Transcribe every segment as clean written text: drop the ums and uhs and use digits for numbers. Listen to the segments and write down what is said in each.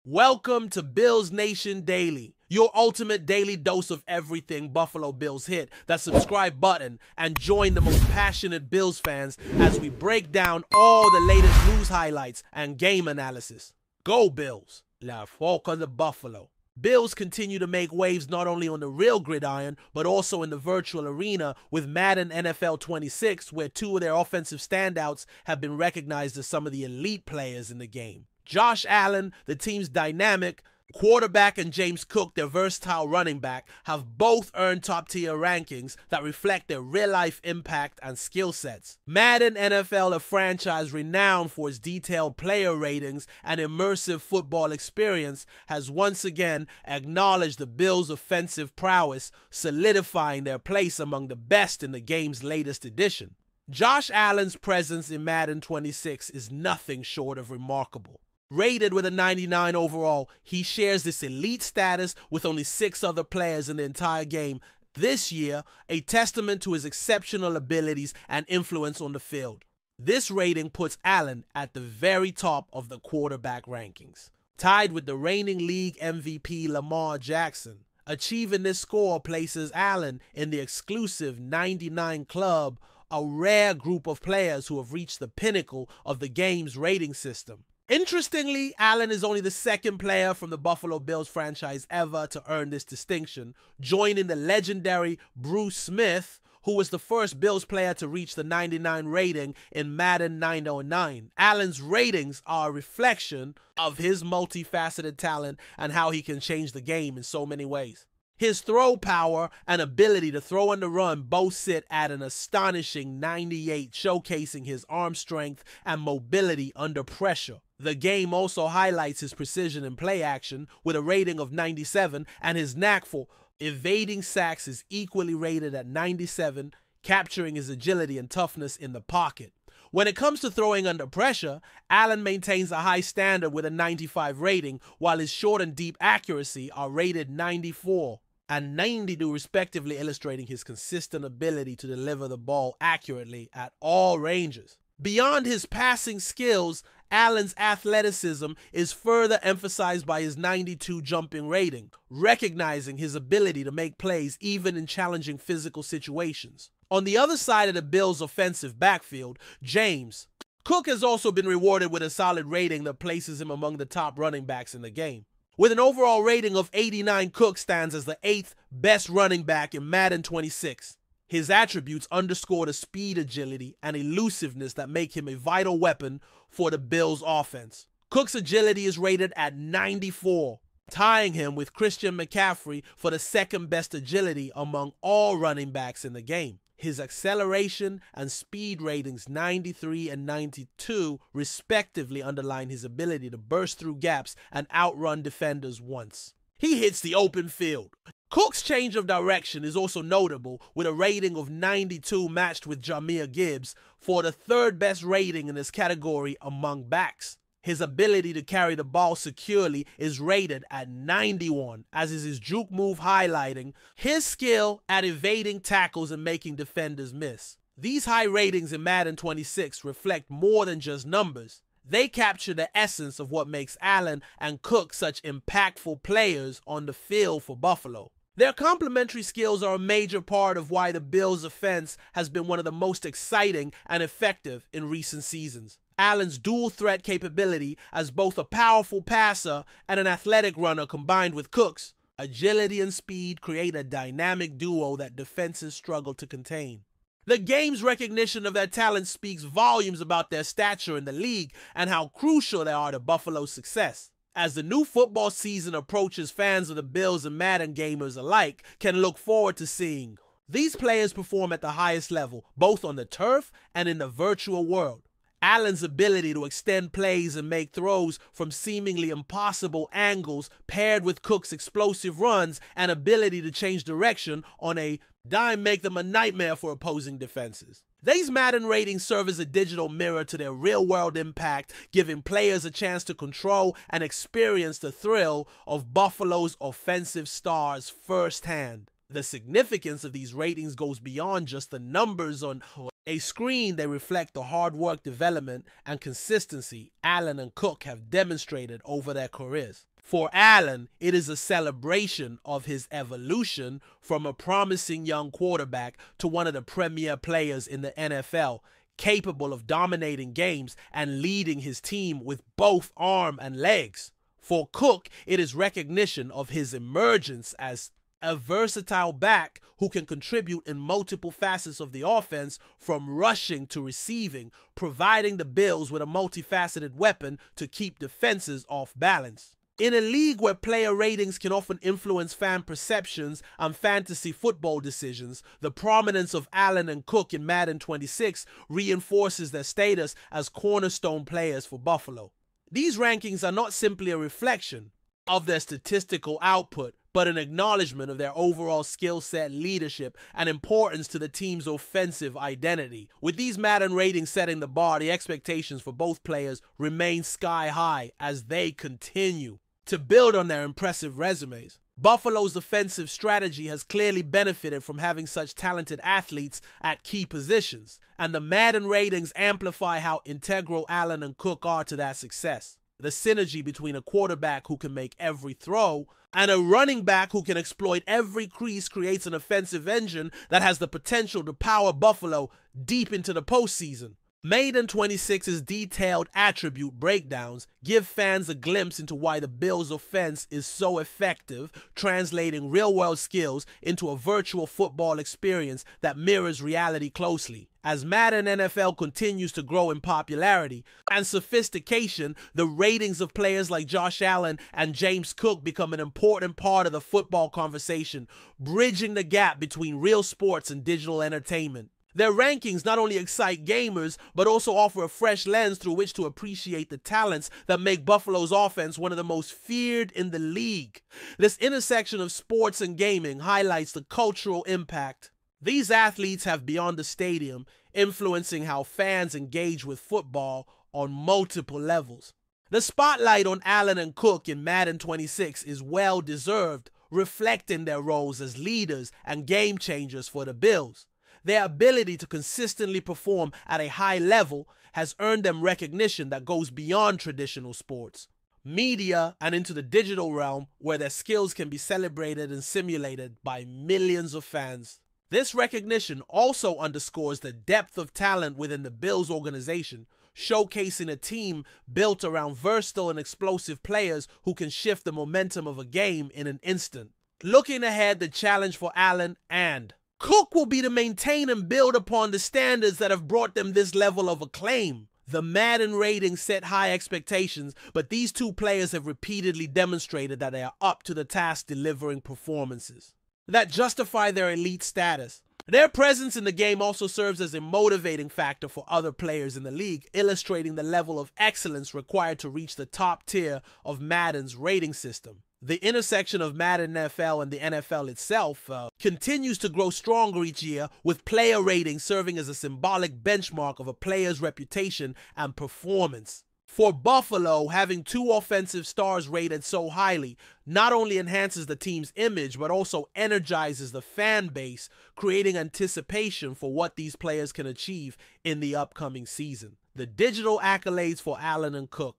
Welcome to Bills Nation Daily, your ultimate daily dose of everything Buffalo Bills. Hit that subscribe button and join the most passionate Bills fans as we break down all the latest news highlights and game analysis. Go Bills! La Foca de Buffalo. Bills continue to make waves not only on the real gridiron, but also in the virtual arena with Madden NFL 26, where two of their offensive standouts have been recognized as some of the elite players in the game. Josh Allen, the team's dynamic quarterback, and James Cook, their versatile running back, have both earned top-tier rankings that reflect their real-life impact and skill sets. Madden NFL, a franchise renowned for its detailed player ratings and immersive football experience, has once again acknowledged the Bills' offensive prowess, solidifying their place among the best in the game's latest edition. Josh Allen's presence in Madden 26 is nothing short of remarkable. Rated with a 99 overall, he shares this elite status with only 6 other players in the entire game this year, a testament to his exceptional abilities and influence on the field. This rating puts Allen at the very top of the quarterback rankings, tied with the reigning league MVP Lamar Jackson. Achieving this score places Allen in the exclusive 99 club, a rare group of players who have reached the pinnacle of the game's rating system. Interestingly, Allen is only the second player from the Buffalo Bills franchise ever to earn this distinction, joining the legendary Bruce Smith, who was the first Bills player to reach the 99 rating in Madden 909. Allen's ratings are a reflection of his multifaceted talent and how he can change the game in so many ways. His throw power and ability to throw on the run both sit at an astonishing 98, showcasing his arm strength and mobility under pressure. The game also highlights his precision in play action with a rating of 97, and his knack for evading sacks is equally rated at 97, capturing his agility and toughness in the pocket. When it comes to throwing under pressure, Allen maintains a high standard with a 95 rating, while his short and deep accuracy are rated 94 and 92 respectively, illustrating his consistent ability to deliver the ball accurately at all ranges. Beyond his passing skills, Allen's athleticism is further emphasized by his 92 jumping rating, recognizing his ability to make plays even in challenging physical situations. On the other side of the Bills' offensive backfield, James Cook has also been rewarded with a solid rating that places him among the top running backs in the game. With an overall rating of 89, Cook stands as the 8th best running back in Madden 26. His attributes underscore the speed, agility, and elusiveness that make him a vital weapon for the Bills' offense. Cook's agility is rated at 94, tying him with Christian McCaffrey for the second best agility among all running backs in the game. His acceleration and speed ratings 93 and 92 respectively underline his ability to burst through gaps and outrun defenders once he hits the open field. Cook's change of direction is also notable, with a rating of 92 matched with Jahmyr Gibbs for the 3rd best rating in this category among backs. His ability to carry the ball securely is rated at 91, as is his juke move, highlighting his skill at evading tackles and making defenders miss. These high ratings in Madden 26 reflect more than just numbers. They capture the essence of what makes Allen and Cook such impactful players on the field for Buffalo. Their complementary skills are a major part of why the Bills' offense has been one of the most exciting and effective in recent seasons. Allen's dual threat capability as both a powerful passer and an athletic runner, combined with Cook's agility and speed, create a dynamic duo that defenses struggle to contain. The game's recognition of their talent speaks volumes about their stature in the league and how crucial they are to Buffalo's success. As the new football season approaches, fans of the Bills and Madden gamers alike can look forward to seeing these players perform at the highest level, both on the turf and in the virtual world. Allen's ability to extend plays and make throws from seemingly impossible angles, paired with Cook's explosive runs and ability to change direction on a dime, make them a nightmare for opposing defenses. These Madden ratings serve as a digital mirror to their real-world impact, giving players a chance to control and experience the thrill of Buffalo's offensive stars firsthand. The significance of these ratings goes beyond just the numbers on a screen. They reflect the hard work, development, and consistency Allen and Cook have demonstrated over their careers. For Allen, it is a celebration of his evolution from a promising young quarterback to one of the premier players in the NFL, capable of dominating games and leading his team with both arm and legs. For Cook, it is recognition of his emergence as a versatile back who can contribute in multiple facets of the offense, from rushing to receiving, providing the Bills with a multifaceted weapon to keep defenses off balance. In a league where player ratings can often influence fan perceptions and fantasy football decisions, the prominence of Allen and Cook in Madden 26 reinforces their status as cornerstone players for Buffalo. These rankings are not simply a reflection of their statistical output, but an acknowledgement of their overall skill set, leadership, and importance to the team's offensive identity. With these Madden ratings setting the bar, the expectations for both players remain sky high as they continue to build on their impressive resumes. Buffalo's offensive strategy has clearly benefited from having such talented athletes at key positions, and the Madden ratings amplify how integral Allen and Cook are to that success. The synergy between a quarterback who can make every throw and a running back who can exploit every crease creates an offensive engine that has the potential to power Buffalo deep into the postseason. Madden 26's detailed attribute breakdowns give fans a glimpse into why the Bills' offense is so effective, translating real-world skills into a virtual football experience that mirrors reality closely. As Madden NFL continues to grow in popularity and sophistication, the ratings of players like Josh Allen and James Cook become an important part of the football conversation, bridging the gap between real sports and digital entertainment. Their rankings not only excite gamers, but also offer a fresh lens through which to appreciate the talents that make Buffalo's offense one of the most feared in the league. This intersection of sports and gaming highlights the cultural impact these athletes have beyond the stadium, influencing how fans engage with football on multiple levels. The spotlight on Allen and Cook in Madden 26 is well deserved, reflecting their roles as leaders and game changers for the Bills. Their ability to consistently perform at a high level has earned them recognition that goes beyond traditional sports, media, and into the digital realm, where their skills can be celebrated and simulated by millions of fans. This recognition also underscores the depth of talent within the Bills organization, showcasing a team built around versatile and explosive players who can shift the momentum of a game in an instant. Looking ahead, the challenge for Allen and Cook will be to maintain and build upon the standards that have brought them this level of acclaim. The Madden ratings set high expectations, but these two players have repeatedly demonstrated that they are up to the task, delivering performances that justify their elite status. Their presence in the game also serves as a motivating factor for other players in the league, illustrating the level of excellence required to reach the top tier of Madden's rating system. The intersection of Madden NFL and the NFL itself continues to grow stronger each year, with player ratings serving as a symbolic benchmark of a player's reputation and performance. For Buffalo, having two offensive stars rated so highly not only enhances the team's image, but also energizes the fan base, creating anticipation for what these players can achieve in the upcoming season. The digital accolades for Allen and Cook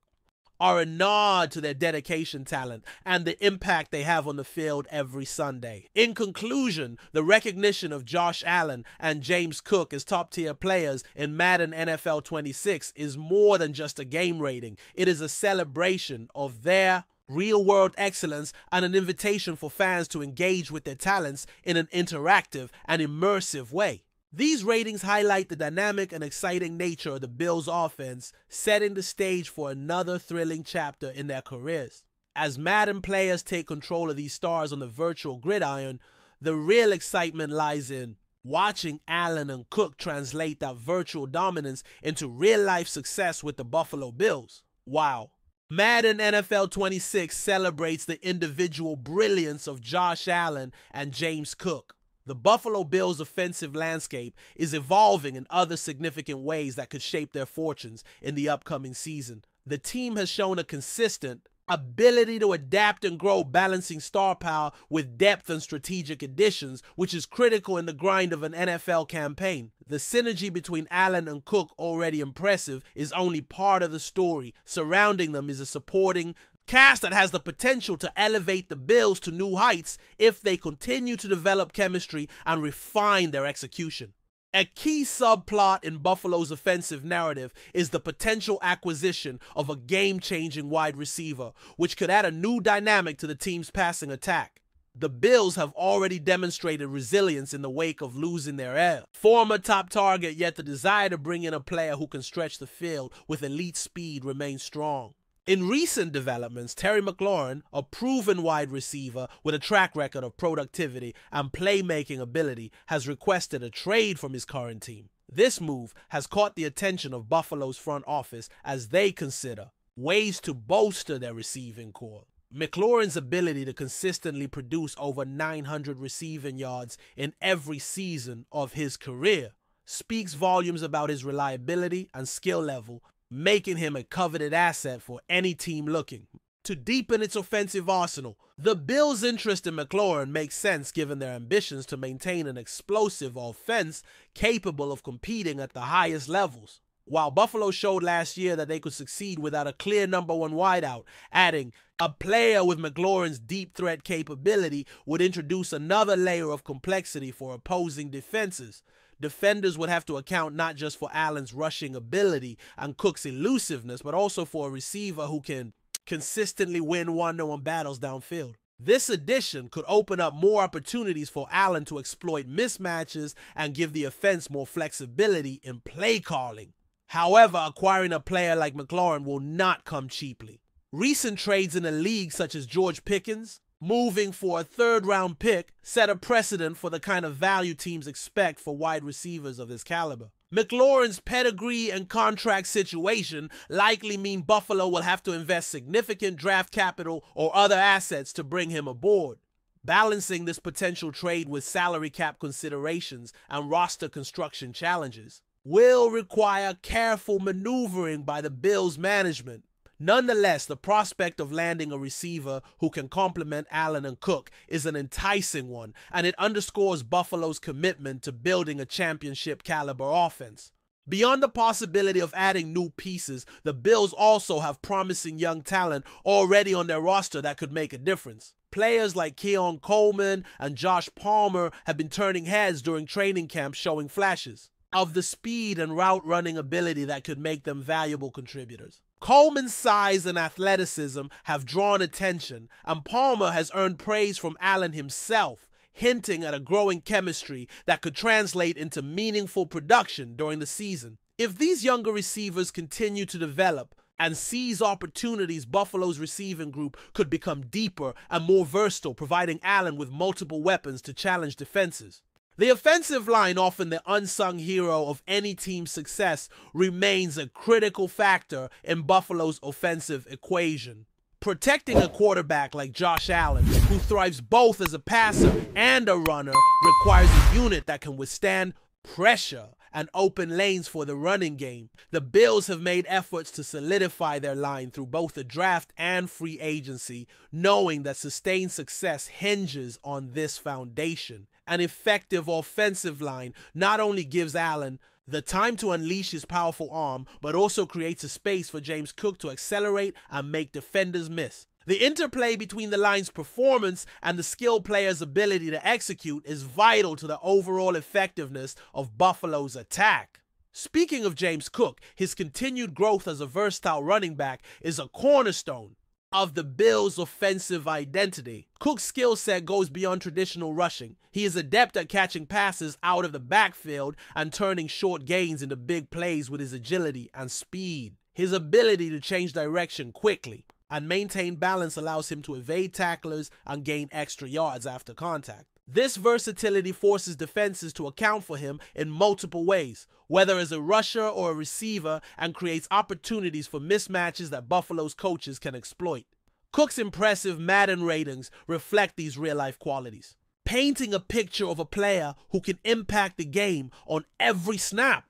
are a nod to their dedication, talent, and the impact they have on the field every Sunday. In conclusion, the recognition of Josh Allen and James Cook as top-tier players in Madden NFL 26 is more than just a game rating. It is a celebration of their real-world excellence and an invitation for fans to engage with their talents in an interactive and immersive way. These ratings highlight the dynamic and exciting nature of the Bills' offense, setting the stage for another thrilling chapter in their careers. As Madden players take control of these stars on the virtual gridiron, the real excitement lies in watching Allen and Cook translate that virtual dominance into real-life success with the Buffalo Bills. Wow. Madden NFL 26 celebrates the individual brilliance of Josh Allen and James Cook. The Buffalo Bills' offensive landscape is evolving in other significant ways that could shape their fortunes in the upcoming season. The team has shown a consistent ability to adapt and grow, balancing star power with depth and strategic additions, which is critical in the grind of an NFL campaign. The synergy between Allen and Cook, already impressive, is only part of the story. Surrounding them is a supporting cast that has the potential to elevate the Bills to new heights if they continue to develop chemistry and refine their execution. A key subplot in Buffalo's offensive narrative is the potential acquisition of a game-changing wide receiver, which could add a new dynamic to the team's passing attack. The Bills have already demonstrated resilience in the wake of losing their heir. Former top target, yet the desire to bring in a player who can stretch the field with elite speed remains strong. In recent developments, Terry McLaurin, a proven wide receiver with a track record of productivity and playmaking ability, has requested a trade from his current team. This move has caught the attention of Buffalo's front office as they consider ways to bolster their receiving core. McLaurin's ability to consistently produce over 900 receiving yards in every season of his career speaks volumes about his reliability and skill level, making him a coveted asset for any team looking to deepen its offensive arsenal. The Bills' interest in McLaurin makes sense given their ambitions to maintain an explosive offense capable of competing at the highest levels. While Buffalo showed last year that they could succeed without a clear number one wideout, adding a player with McLaurin's deep threat capability would introduce another layer of complexity for opposing defenses. Defenders would have to account not just for Allen's rushing ability and Cook's elusiveness, but also for a receiver who can consistently win one-on-one battles downfield. This addition could open up more opportunities for Allen to exploit mismatches and give the offense more flexibility in play calling. However, acquiring a player like McLaurin will not come cheaply. Recent trades in the league, such as George Pickens, moving for a third-round pick, set a precedent for the kind of value teams expect for wide receivers of this caliber. McLaurin's pedigree and contract situation likely mean Buffalo will have to invest significant draft capital or other assets to bring him aboard. Balancing this potential trade with salary cap considerations and roster construction challenges will require careful maneuvering by the Bills management. Nonetheless, the prospect of landing a receiver who can complement Allen and Cook is an enticing one, and it underscores Buffalo's commitment to building a championship-caliber offense. Beyond the possibility of adding new pieces, the Bills also have promising young talent already on their roster that could make a difference. Players like Keon Coleman and Josh Palmer have been turning heads during training camp, showing flashes of the speed and route running ability that could make them valuable contributors. Coleman's size and athleticism have drawn attention, and Palmer has earned praise from Allen himself, hinting at a growing chemistry that could translate into meaningful production during the season. If these younger receivers continue to develop and seize opportunities, Buffalo's receiving group could become deeper and more versatile, providing Allen with multiple weapons to challenge defenses. The offensive line, often the unsung hero of any team's success, remains a critical factor in Buffalo's offensive equation. Protecting a quarterback like Josh Allen, who thrives both as a passer and a runner, requires a unit that can withstand pressure and open lanes for the running game. The Bills have made efforts to solidify their line through both the draft and free agency, knowing that sustained success hinges on this foundation. An effective offensive line not only gives Allen the time to unleash his powerful arm, but also creates a space for James Cook to accelerate and make defenders miss. The interplay between the line's performance and the skilled player's ability to execute is vital to the overall effectiveness of Buffalo's attack. Speaking of James Cook, his continued growth as a versatile running back is a cornerstone of the Bills' offensive identity. Cook's skill set goes beyond traditional rushing. He is adept at catching passes out of the backfield and turning short gains into big plays with his agility and speed. His ability to change direction quickly and maintain balance allows him to evade tacklers and gain extra yards after contact. This versatility forces defenses to account for him in multiple ways, whether as a rusher or a receiver, and creates opportunities for mismatches that Buffalo's coaches can exploit. Cook's impressive Madden ratings reflect these real-life qualities, painting a picture of a player who can impact the game on every snap.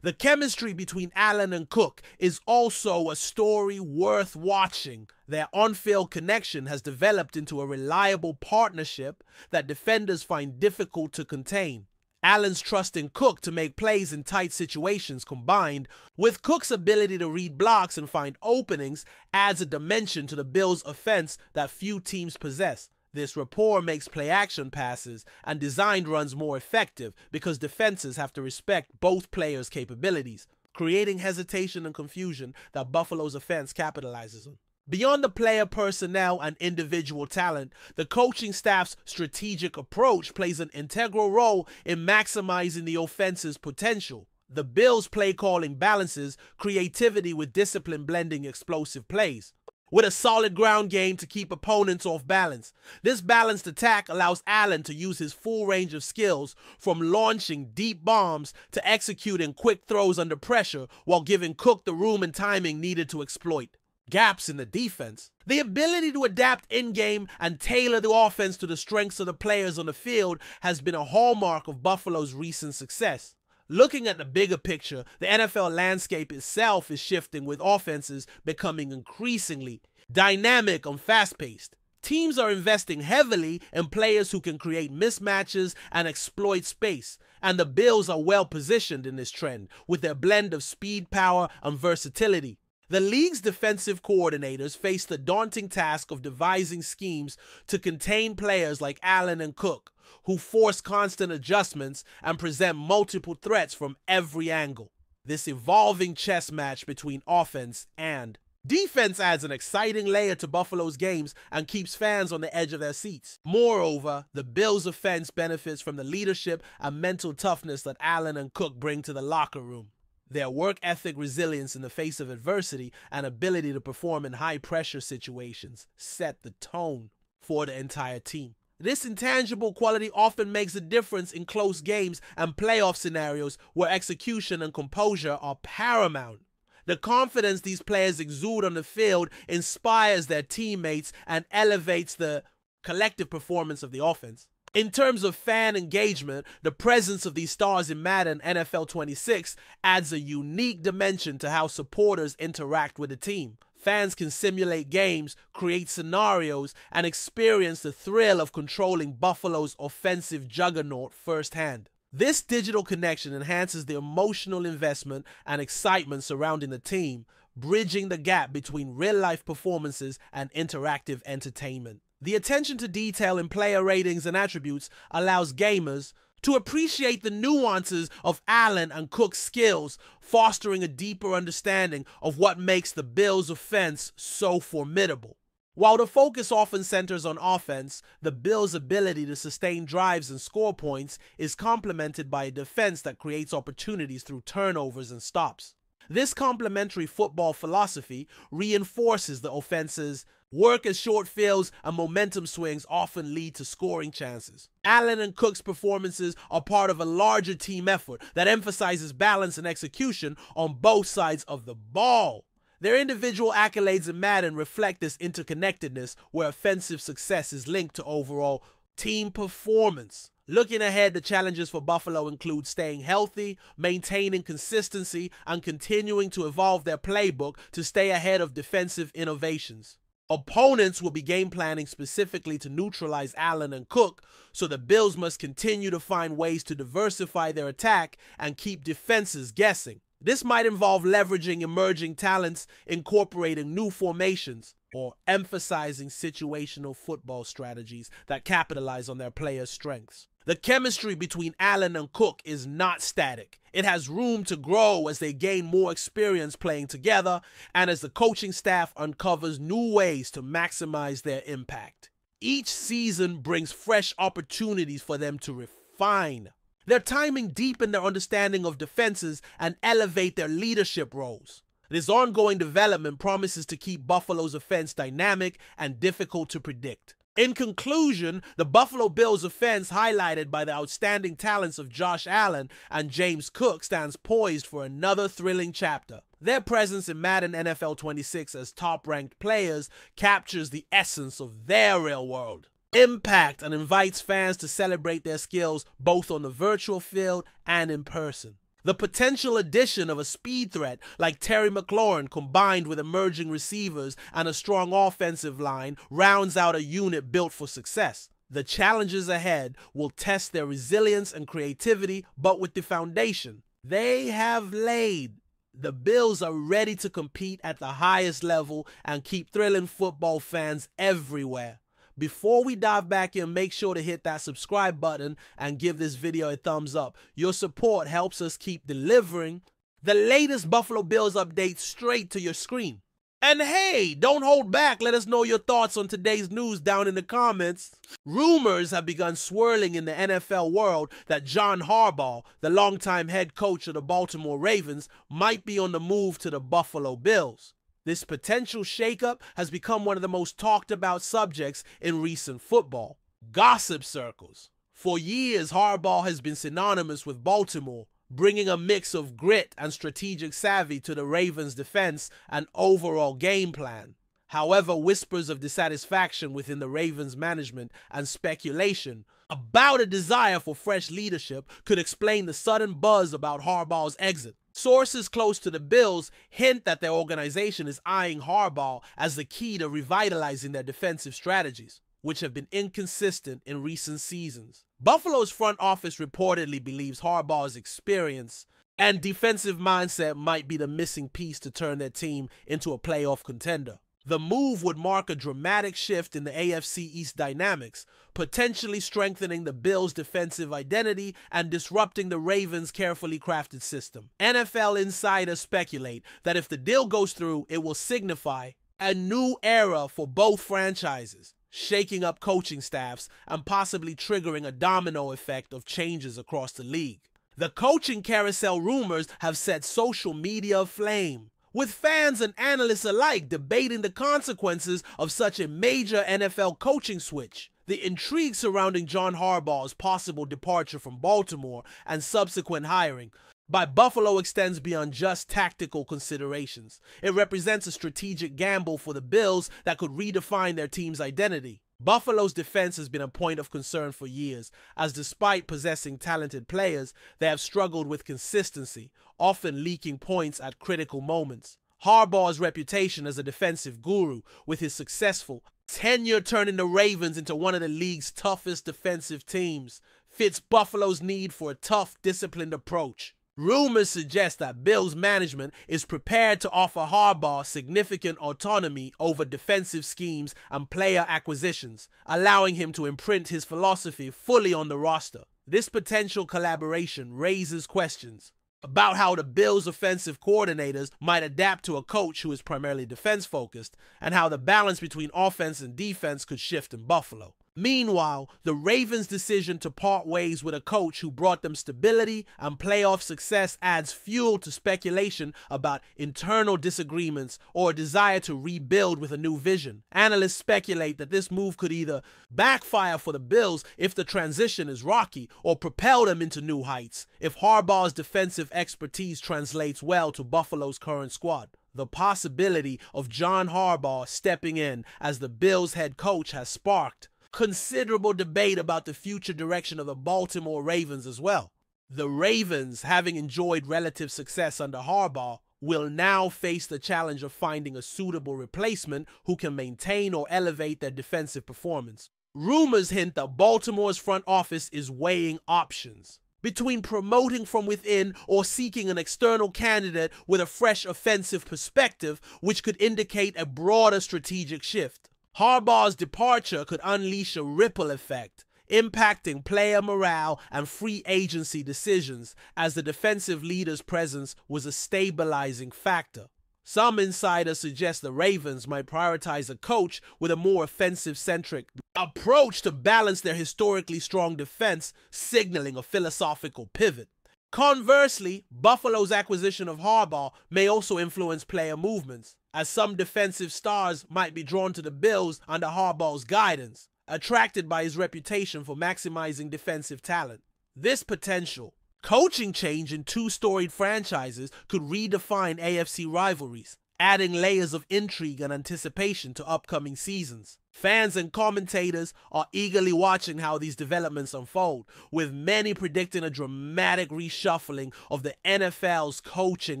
The chemistry between Allen and Cook is also a story worth watching. Their on-field connection has developed into a reliable partnership that defenders find difficult to contain. Allen's trust in Cook to make plays in tight situations combined with Cook's ability to read blocks and find openings adds a dimension to the Bills' offense that few teams possess. This rapport makes play-action passes and designed runs more effective because defenses have to respect both players' capabilities, creating hesitation and confusion that Buffalo's offense capitalizes on. Beyond the player personnel and individual talent, the coaching staff's strategic approach plays an integral role in maximizing the offense's potential. The Bills' play calling balances creativity with discipline, blending explosive plays with a solid ground game to keep opponents off balance. This balanced attack allows Allen to use his full range of skills, from launching deep bombs to executing quick throws under pressure, while giving Cook the room and timing needed to exploit gaps in the defense. The ability to adapt in-game and tailor the offense to the strengths of the players on the field has been a hallmark of Buffalo's recent success. Looking at the bigger picture, the NFL landscape itself is shifting, with offenses becoming increasingly dynamic and fast-paced. Teams are investing heavily in players who can create mismatches and exploit space, and the Bills are well positioned in this trend with their blend of speed, power, and versatility. The league's defensive coordinators face the daunting task of devising schemes to contain players like Allen and Cook, who force constant adjustments and present multiple threats from every angle. This evolving chess match between offense and defense adds an exciting layer to Buffalo's games and keeps fans on the edge of their seats. Moreover, the Bills' offense benefits from the leadership and mental toughness that Allen and Cook bring to the locker room. Their work ethic, resilience in the face of adversity, and ability to perform in high-pressure situations set the tone for the entire team. This intangible quality often makes a difference in close games and playoff scenarios where execution and composure are paramount. The confidence these players exude on the field inspires their teammates and elevates the collective performance of the offense. In terms of fan engagement, the presence of these stars in Madden NFL 26 adds a unique dimension to how supporters interact with the team. Fans can simulate games, create scenarios, and experience the thrill of controlling Buffalo's offensive juggernaut firsthand. This digital connection enhances the emotional investment and excitement surrounding the team, bridging the gap between real-life performances and interactive entertainment. The attention to detail in player ratings and attributes allows gamers to appreciate the nuances of Allen and Cook's skills, fostering a deeper understanding of what makes the Bills' offense so formidable. While the focus often centers on offense, the Bills' ability to sustain drives and score points is complemented by a defense that creates opportunities through turnovers and stops. This complementary football philosophy reinforces the offense's work as short fields and momentum swings often lead to scoring chances. Allen and Cook's performances are part of a larger team effort that emphasizes balance and execution on both sides of the ball. Their individual accolades in Madden reflect this interconnectedness, where offensive success is linked to overall team performance. Looking ahead, the challenges for Buffalo include staying healthy, maintaining consistency, and continuing to evolve their playbook to stay ahead of defensive innovations. Opponents will be game planning specifically to neutralize Allen and Cook, so the Bills must continue to find ways to diversify their attack and keep defenses guessing. This might involve leveraging emerging talents, incorporating new formations, or emphasizing situational football strategies that capitalize on their players' strengths. The chemistry between Allen and Cook is not static. It has room to grow as they gain more experience playing together and as the coaching staff uncovers new ways to maximize their impact. Each season brings fresh opportunities for them to refine their timing, deepen their understanding of defenses, and elevate their leadership roles. This ongoing development promises to keep Buffalo's offense dynamic and difficult to predict. In conclusion, the Buffalo Bills offense, highlighted by the outstanding talents of Josh Allen and James Cook, stands poised for another thrilling chapter. Their presence in Madden NFL 26 as top-ranked players captures the essence of their real-world impact and invites fans to celebrate their skills both on the virtual field and in person. The potential addition of a speed threat like Terry McLaurin, combined with emerging receivers and a strong offensive line, rounds out a unit built for success. The challenges ahead will test their resilience and creativity, but with the foundation they have laid, the Bills are ready to compete at the highest level and keep thrilling football fans everywhere. Before we dive back in, make sure to hit that subscribe button and give this video a thumbs up. Your support helps us keep delivering the latest Buffalo Bills updates straight to your screen. And hey, don't hold back. Let us know your thoughts on today's news down in the comments. Rumors have begun swirling in the NFL world that John Harbaugh, the longtime head coach of the Baltimore Ravens, might be on the move to the Buffalo Bills. This potential shakeup has become one of the most talked about subjects in recent football gossip circles. For years, Harbaugh has been synonymous with Baltimore, bringing a mix of grit and strategic savvy to the Ravens' defense and overall game plan. However, whispers of dissatisfaction within the Ravens' management and speculation about a desire for fresh leadership could explain the sudden buzz about Harbaugh's exit. Sources close to the Bills hint that their organization is eyeing Harbaugh as the key to revitalizing their defensive strategies, which have been inconsistent in recent seasons. Buffalo's front office reportedly believes Harbaugh's experience and defensive mindset might be the missing piece to turn their team into a playoff contender. The move would mark a dramatic shift in the AFC East dynamics, potentially strengthening the Bills' defensive identity and disrupting the Ravens' carefully crafted system. NFL insiders speculate that if the deal goes through, it will signify a new era for both franchises, shaking up coaching staffs and possibly triggering a domino effect of changes across the league. The coaching carousel rumors have set social media aflame, with fans and analysts alike debating the consequences of such a major NFL coaching switch. The intrigue surrounding John Harbaugh's possible departure from Baltimore and subsequent hiring by Buffalo extends beyond just tactical considerations. It represents a strategic gamble for the Bills that could redefine their team's identity. Buffalo's defense has been a point of concern for years, as despite possessing talented players, they have struggled with consistency, often leaking points at critical moments. Harbaugh's reputation as a defensive guru, with his successful tenure turning the Ravens into one of the league's toughest defensive teams, fits Buffalo's need for a tough, disciplined approach. Rumors suggest that Bills management is prepared to offer Harbaugh significant autonomy over defensive schemes and player acquisitions, allowing him to imprint his philosophy fully on the roster. This potential collaboration raises questions about how the Bills' offensive coordinators might adapt to a coach who is primarily defense-focused, and how the balance between offense and defense could shift in Buffalo. Meanwhile, the Ravens' decision to part ways with a coach who brought them stability and playoff success adds fuel to speculation about internal disagreements or a desire to rebuild with a new vision. Analysts speculate that this move could either backfire for the Bills if the transition is rocky, or propel them into new heights if Harbaugh's defensive expertise translates well to Buffalo's current squad. The possibility of John Harbaugh stepping in as the Bills' head coach has sparked considerable debate about the future direction of the Baltimore Ravens as well. The Ravens, having enjoyed relative success under Harbaugh, will now face the challenge of finding a suitable replacement who can maintain or elevate their defensive performance. Rumors hint that Baltimore's front office is weighing options between promoting from within or seeking an external candidate with a fresh offensive perspective, which could indicate a broader strategic shift. Harbaugh's departure could unleash a ripple effect, impacting player morale and free agency decisions, as the defensive leader's presence was a stabilizing factor. Some insiders suggest the Ravens might prioritize a coach with a more offensive-centric approach to balance their historically strong defense, signaling a philosophical pivot. Conversely, Buffalo's acquisition of Harbaugh may also influence player movements, as some defensive stars might be drawn to the Bills under Harbaugh's guidance, attracted by his reputation for maximizing defensive talent. This potential coaching change in two storied franchises could redefine AFC rivalries, adding layers of intrigue and anticipation to upcoming seasons. Fans and commentators are eagerly watching how these developments unfold, with many predicting a dramatic reshuffling of the NFL's coaching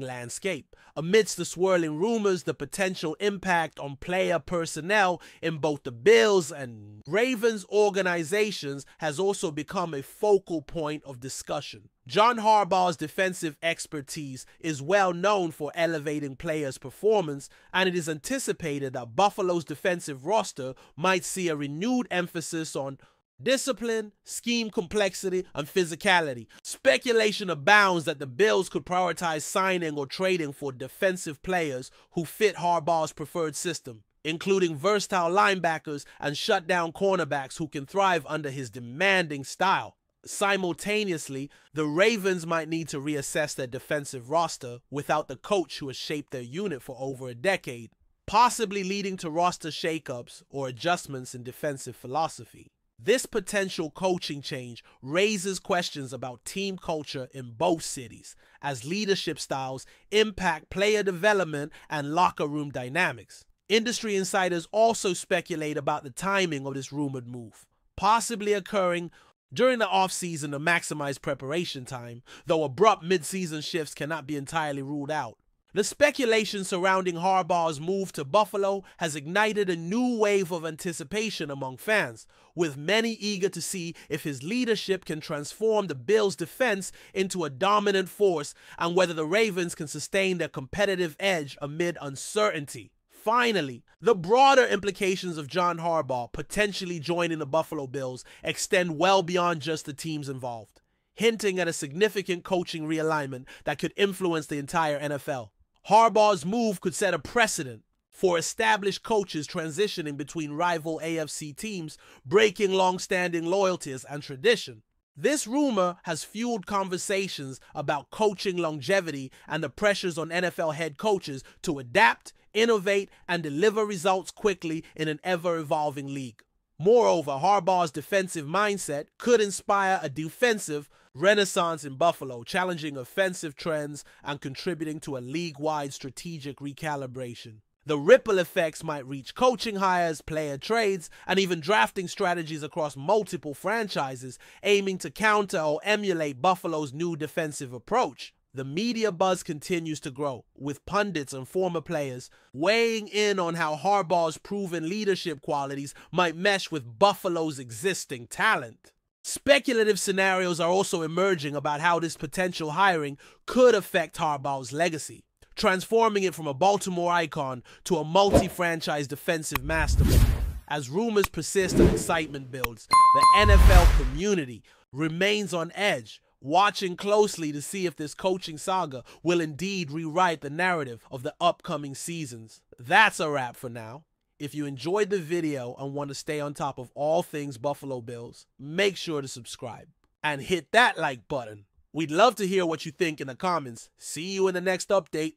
landscape. Amidst the swirling rumors, the potential impact on player personnel in both the Bills and Ravens organizations has also become a focal point of discussion. John Harbaugh's defensive expertise is well known for elevating players' performance, and it is anticipated that Buffalo's defensive roster might see a renewed emphasis on discipline, scheme complexity, and physicality. Speculation abounds that the Bills could prioritize signing or trading for defensive players who fit Harbaugh's preferred system, including versatile linebackers and shutdown cornerbacks who can thrive under his demanding style. Simultaneously, the Ravens might need to reassess their defensive roster without the coach who has shaped their unit for over a decade, possibly leading to roster shakeups or adjustments in defensive philosophy. This potential coaching change raises questions about team culture in both cities, as leadership styles impact player development and locker room dynamics. Industry insiders also speculate about the timing of this rumored move, possibly occurring during the offseason to maximize preparation time, though abrupt mid-season shifts cannot be entirely ruled out. The speculation surrounding Harbaugh's move to Buffalo has ignited a new wave of anticipation among fans, with many eager to see if his leadership can transform the Bills' defense into a dominant force and whether the Ravens can sustain their competitive edge amid uncertainty. Finally, the broader implications of John Harbaugh potentially joining the Buffalo Bills extend well beyond just the teams involved, hinting at a significant coaching realignment that could influence the entire NFL. Harbaugh's move could set a precedent for established coaches transitioning between rival AFC teams, breaking long-standing loyalties and tradition. This rumor has fueled conversations about coaching longevity and the pressures on NFL head coaches to adapt, innovate, and deliver results quickly in an ever-evolving league. Moreover, Harbaugh's defensive mindset could inspire a defensive renaissance in Buffalo, challenging offensive trends and contributing to a league-wide strategic recalibration. The ripple effects might reach coaching hires, player trades, and even drafting strategies across multiple franchises, aiming to counter or emulate Buffalo's new defensive approach. The media buzz continues to grow, with pundits and former players weighing in on how Harbaugh's proven leadership qualities might mesh with Buffalo's existing talent. Speculative scenarios are also emerging about how this potential hiring could affect Harbaugh's legacy, transforming it from a Baltimore icon to a multi-franchise defensive mastermind. As rumors persist and excitement builds, the NFL community remains on edge, watching closely to see if this coaching saga will indeed rewrite the narrative of the upcoming seasons. That's a wrap for now. If you enjoyed the video and want to stay on top of all things Buffalo Bills, make sure to subscribe and hit that like button. We'd love to hear what you think in the comments. See you in the next update.